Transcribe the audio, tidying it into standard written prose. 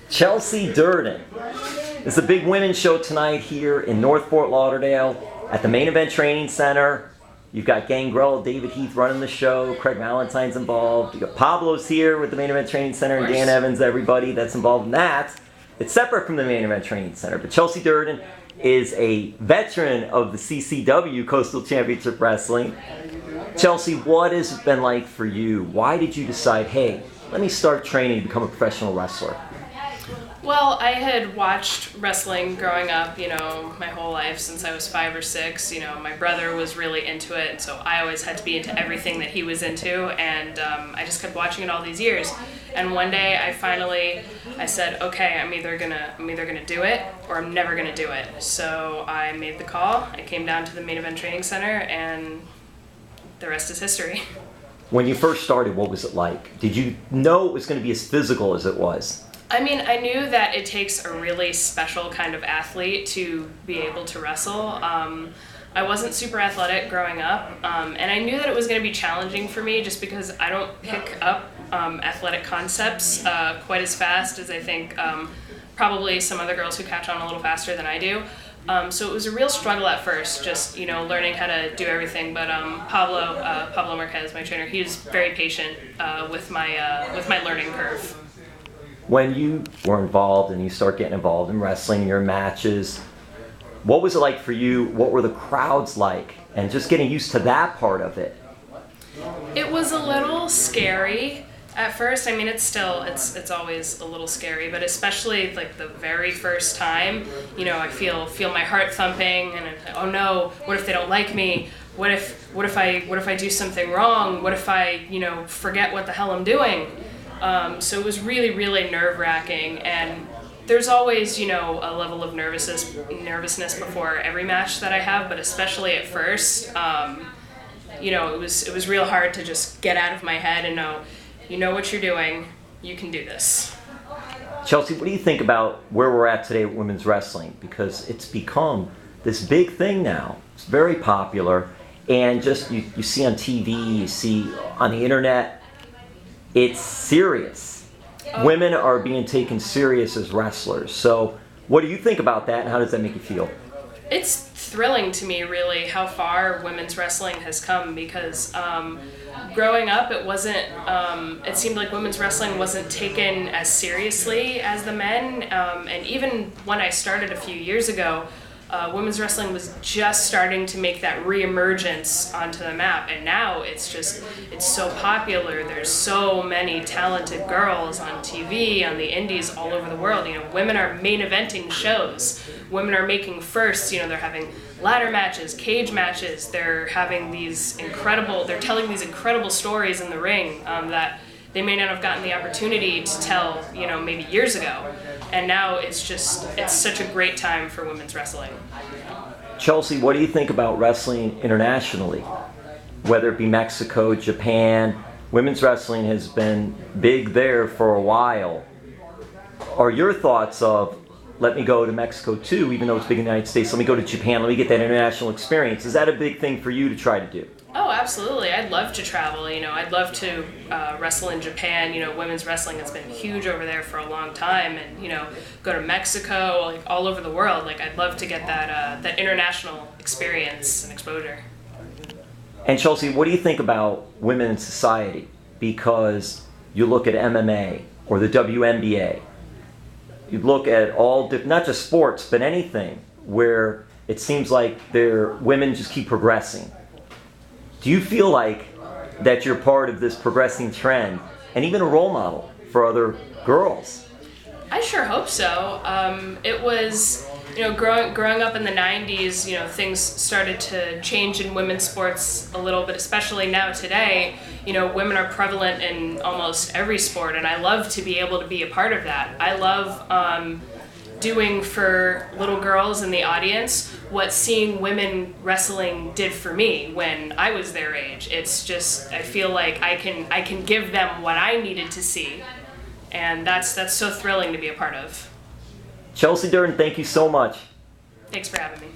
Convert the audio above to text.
Chelsea Durden. It's a big women's show tonight here in North Fort Lauderdale at the Main Event Training Center. You've got Gangrel, David Heath running the show, Craig Valentine's involved. You've got Pablo's here with the Main Event Training Center, and Dan Evans, everybody that's involved in that. It's separate from the Main Event Training Center, but Chelsea Durden is a veteran of the CCW, Coastal Championship Wrestling. Chelsea, what has it been like for you? Why did you decide, hey, let me start training to become a professional wrestler? Well, I had watched wrestling growing up, my whole life since I was 5 or 6. My brother was really into it, and so I always had to be into everything that he was into, and I just kept watching it all these years. And one day I said, okay, I'm either gonna do it or I'm never gonna do it. So I made the call. I came down to the Main Event Training Center, and the rest is history. When you first started, what was it like? Did you know it was going to be as physical as it was? I knew that it takes a really special kind of athlete to be able to wrestle. I wasn't super athletic growing up, and I knew that it was going to be challenging for me just because I don't pick up athletic concepts quite as fast as I think probably some other girls who catch on a little faster than I do. So it was a real struggle at first, just learning how to do everything. But Pablo Marquez, my trainer, he was very patient with my learning curve. When you were involved and you start getting involved in wrestling, your matches, what was it like for you? What were the crowds like? And just getting used to that part of it. It was a little scary at first. It's always a little scary, but especially like the very first time, I feel my heart thumping, and oh no, what if they don't like me? What if I do something wrong? What if I forget what the hell I'm doing? So it was really, really nerve-wracking, and there's always, a level of nervousness before every match that I have, but especially at first, it was real hard to just get out of my head and know, you know what you're doing, you can do this. Chelsea, what do you think about where we're at today with women's wrestling? Because it's become this big thing now. It's very popular, and just you see on TV, you see on the internet, it's serious. Oh. Women are being taken serious as wrestlers. So what do you think about that, and how does that make you feel? It's thrilling to me, really, how far women's wrestling has come, because growing up, it seemed like women's wrestling wasn't taken as seriously as the men, and even when I started a few years ago, women's wrestling was just starting to make that re-emergence onto the map, and now it's so popular. There's so many talented girls on TV, on the indies, all over the world. Women are main eventing shows. Women are making firsts. They're having ladder matches, cage matches. They're having they're telling these incredible stories in the ring that they may not have gotten the opportunity to tell, maybe years ago. And now it's such a great time for women's wrestling. Chelsea, what do you think about wrestling internationally? Whether it be Mexico, Japan, women's wrestling has been big there for a while. Are your thoughts of, let me go to Mexico too, even though it's big in the United States, let me go to Japan, let me get that international experience? Is that a big thing for you to try to do? Oh, absolutely. I'd love to travel. I'd love to wrestle in Japan. Women's wrestling has been huge over there for a long time, and go to Mexico, like all over the world. Like, I'd love to get that international experience and exposure. And Chelsea, what do you think about women in society? Because you look at MMA or the WNBA, you look at not just sports, but anything where it seems like women just keep progressing. Do you feel like that you're part of this progressing trend and even a role model for other girls? I sure hope so. It was, growing up in the 90s, things started to change in women's sports a little bit, especially now today. Women are prevalent in almost every sport, and I love to be able to be a part of that. I love doing for little girls in the audience what seeing women wrestling did for me when I was their age. It's just, I feel like I can give them what I needed to see, and that's so thrilling to be a part of. Chelsea Durden, thank you so much. Thanks for having me.